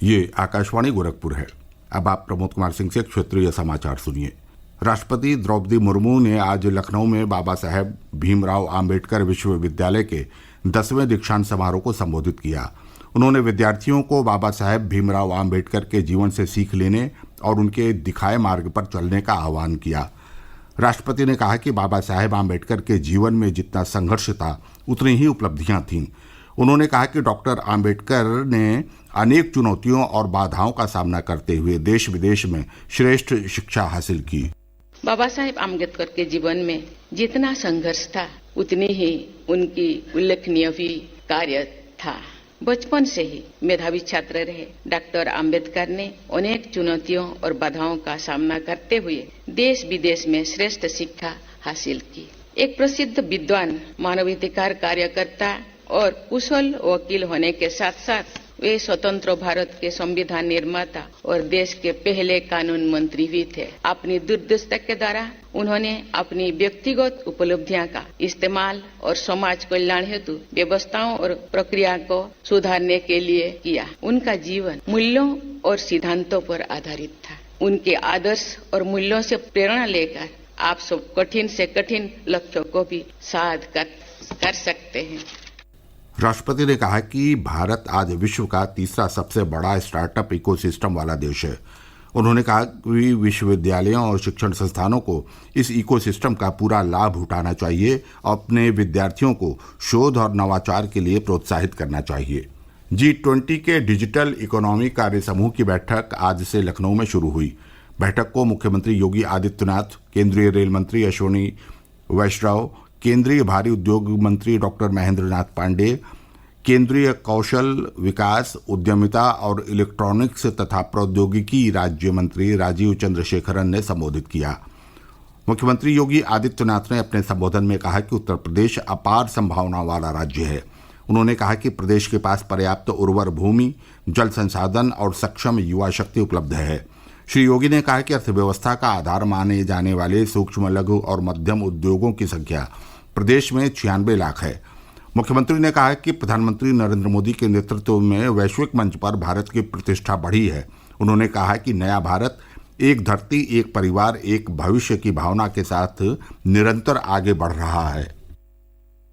ये आकाशवाणी गोरखपुर है। अब आप प्रमोद कुमार सिंह से क्षेत्रीय समाचार सुनिए। राष्ट्रपति द्रौपदी मुर्मू ने आज लखनऊ में बाबा साहेब भीमराव आम्बेडकर विश्वविद्यालय के 10वें दीक्षांत समारोह को संबोधित किया। उन्होंने विद्यार्थियों को बाबा साहेब भीमराव आम्बेडकर के जीवन से सीख लेने और उनके दिखाए मार्ग पर चलने का आह्वान किया। राष्ट्रपति ने कहा कि बाबा साहेब आम्बेडकर के जीवन में जितना संघर्ष था उतनी ही उपलब्धियां थीं। उन्होंने कहा कि डॉक्टर आम्बेडकर ने अनेक चुनौतियों और बाधाओं का सामना करते हुए देश विदेश में श्रेष्ठ शिक्षा हासिल की। बाबा साहेब आम्बेडकर के जीवन में जितना संघर्ष था उतनी ही उनकी उल्लेखनीय भी कार्य था। बचपन से ही मेधावी छात्र रहे डॉक्टर आम्बेडकर ने अनेक चुनौतियों और बाधाओं का सामना करते हुए देश विदेश में श्रेष्ठ शिक्षा हासिल की। एक प्रसिद्ध विद्वान, मानवाधिकार कार्यकर्ता और कुशल वकील होने के साथ साथ वे स्वतंत्र भारत के संविधान निर्माता और देश के पहले कानून मंत्री भी थे। अपनी दूरदृष्टि के द्वारा उन्होंने अपनी व्यक्तिगत उपलब्धियां का इस्तेमाल और समाज कल्याण हेतु व्यवस्थाओं और प्रक्रिया को सुधारने के लिए किया। उनका जीवन मूल्यों और सिद्धांतों पर आधारित था। उनके आदर्श और मूल्यों से प्रेरणा लेकर आप सब कठिन से कठिन लक्ष्यों को भी साध कर सकते हैं। राष्ट्रपति ने कहा कि भारत आज विश्व का तीसरा सबसे बड़ा स्टार्टअप इकोसिस्टम वाला देश है। उन्होंने कहा कि विश्वविद्यालयों और शिक्षण संस्थानों को इस इकोसिस्टम का पूरा लाभ उठाना चाहिए और अपने विद्यार्थियों को शोध और नवाचार के लिए प्रोत्साहित करना चाहिए। G20 के डिजिटल इकोनॉमी कार्य समूह की बैठक आज से लखनऊ में शुरू हुई। बैठक को मुख्यमंत्री योगी आदित्यनाथ, केंद्रीय रेल मंत्री अश्विनी वैष्णव, केंद्रीय भारी उद्योग मंत्री डॉक्टर महेंद्र नाथ पांडे, केंद्रीय कौशल विकास, उद्यमिता और इलेक्ट्रॉनिक्स तथा प्रौद्योगिकी राज्य मंत्री राजीव चंद्रशेखरन ने संबोधित किया। मुख्यमंत्री योगी आदित्यनाथ ने अपने संबोधन में कहा कि उत्तर प्रदेश अपार संभावना वाला राज्य है। उन्होंने कहा कि प्रदेश के पास पर्याप्त उर्वर भूमि, जल संसाधन और सक्षम युवा शक्ति उपलब्ध है। श्री योगी ने कहा कि अर्थव्यवस्था का आधार माने जाने वाले सूक्ष्म, लघु और मध्यम उद्योगों की संख्या प्रदेश में 96 लाख है। मुख्यमंत्री ने कहा कि प्रधानमंत्री नरेंद्र मोदी के नेतृत्व में वैश्विक मंच पर भारत की प्रतिष्ठा बढ़ी है। उन्होंने कहा कि नया भारत एक धरती, एक परिवार, एक भविष्य की भावना के साथ निरंतर आगे बढ़ रहा है।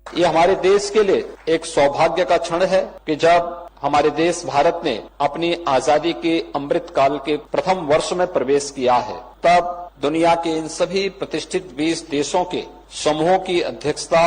ये हमारे देश के लिए एक सौभाग्य का क्षण है कि जब हमारे देश भारत ने अपनी आजादी के अमृत काल के प्रथम वर्ष में प्रवेश किया है, तब दुनिया के इन सभी प्रतिष्ठित 20 देशों के समूहों की अध्यक्षता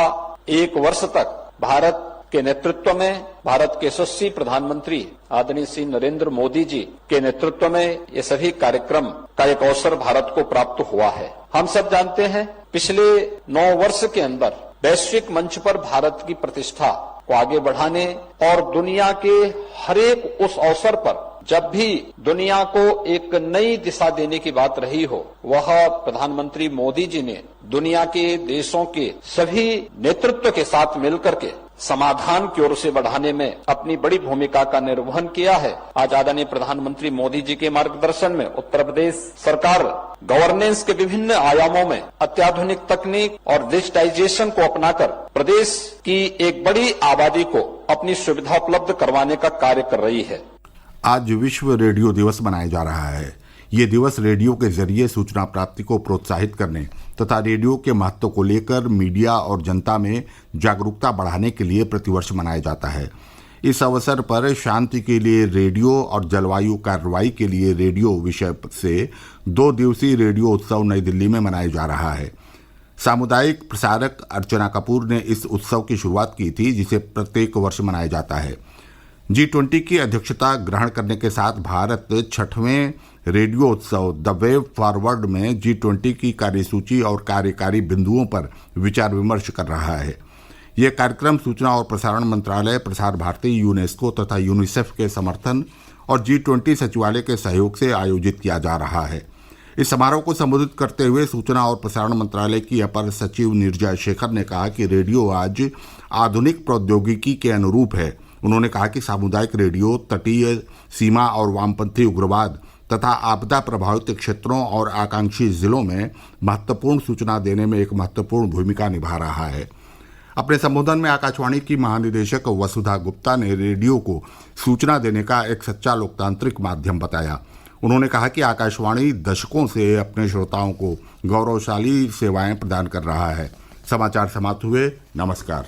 एक वर्ष तक भारत के नेतृत्व में, भारत के यशस्वी प्रधानमंत्री आदरणीय श्री नरेंद्र मोदी जी के नेतृत्व में ये सभी कार्यक्रम का एक अवसर भारत को प्राप्त हुआ है। हम सब जानते हैं पिछले 9 वर्ष के अंदर वैश्विक मंच पर भारत की प्रतिष्ठा को आगे बढ़ाने और दुनिया के हर एक उस अवसर पर जब भी दुनिया को एक नई दिशा देने की बात रही हो, वह प्रधानमंत्री मोदी जी ने दुनिया के देशों के सभी नेतृत्व के साथ मिलकर के समाधान की ओर से बढ़ाने में अपनी बड़ी भूमिका का निर्वहन किया है। आज आदरणीय प्रधानमंत्री मोदी जी के मार्गदर्शन में उत्तर प्रदेश सरकार गवर्नेंस के विभिन्न आयामों में अत्याधुनिक तकनीक और डिजिटाइजेशन को अपनाकर प्रदेश की एक बड़ी आबादी को अपनी सुविधा उपलब्ध करवाने का कार्य कर रही है। आज विश्व रेडियो दिवस मनाया जा रहा है। ये दिवस रेडियो के जरिए सूचना प्राप्ति को प्रोत्साहित करने तथा रेडियो के महत्व को लेकर मीडिया और जनता में जागरूकता बढ़ाने के लिए प्रतिवर्ष मनाया जाता है। इस अवसर पर शांति के लिए रेडियो और जलवायु कार्रवाई के लिए रेडियो विषय से 2 दिवसीय रेडियो उत्सव नई दिल्ली में मनाया जा रहा है। सामुदायिक प्रसारक अर्चना कपूर ने इस उत्सव की शुरुआत की थी, जिसे प्रत्येक वर्ष मनाया जाता है। G20 की अध्यक्षता ग्रहण करने के साथ भारत 6वें रेडियो उत्सव द वे फॉरवर्ड में G20 की कार्यसूची और कार्यकारी बिंदुओं पर विचार विमर्श कर रहा है। यह कार्यक्रम सूचना और प्रसारण मंत्रालय, प्रसार भारती, यूनेस्को तथा यूनिसेफ के समर्थन और G20 सचिवालय के सहयोग से आयोजित किया जा रहा है। इस समारोह को संबोधित करते हुए सूचना और प्रसारण मंत्रालय की अपर सचिव नीरजा शेखर ने कहा कि रेडियो आज आधुनिक प्रौद्योगिकी के अनुरूप है। उन्होंने कहा कि सामुदायिक रेडियो तटीय, सीमा और वामपंथी उग्रवाद तथा आपदा प्रभावित क्षेत्रों और आकांक्षी जिलों में महत्वपूर्ण सूचना देने में एक महत्वपूर्ण भूमिका निभा रहा है। अपने संबोधन में आकाशवाणी की महानिदेशक वसुधा गुप्ता ने रेडियो को सूचना देने का एक सच्चा लोकतांत्रिक माध्यम बताया। उन्होंने कहा कि आकाशवाणी दशकों से अपने श्रोताओं को गौरवशाली सेवाएं प्रदान कर रहा है। समाचार समाप्त हुए। नमस्कार।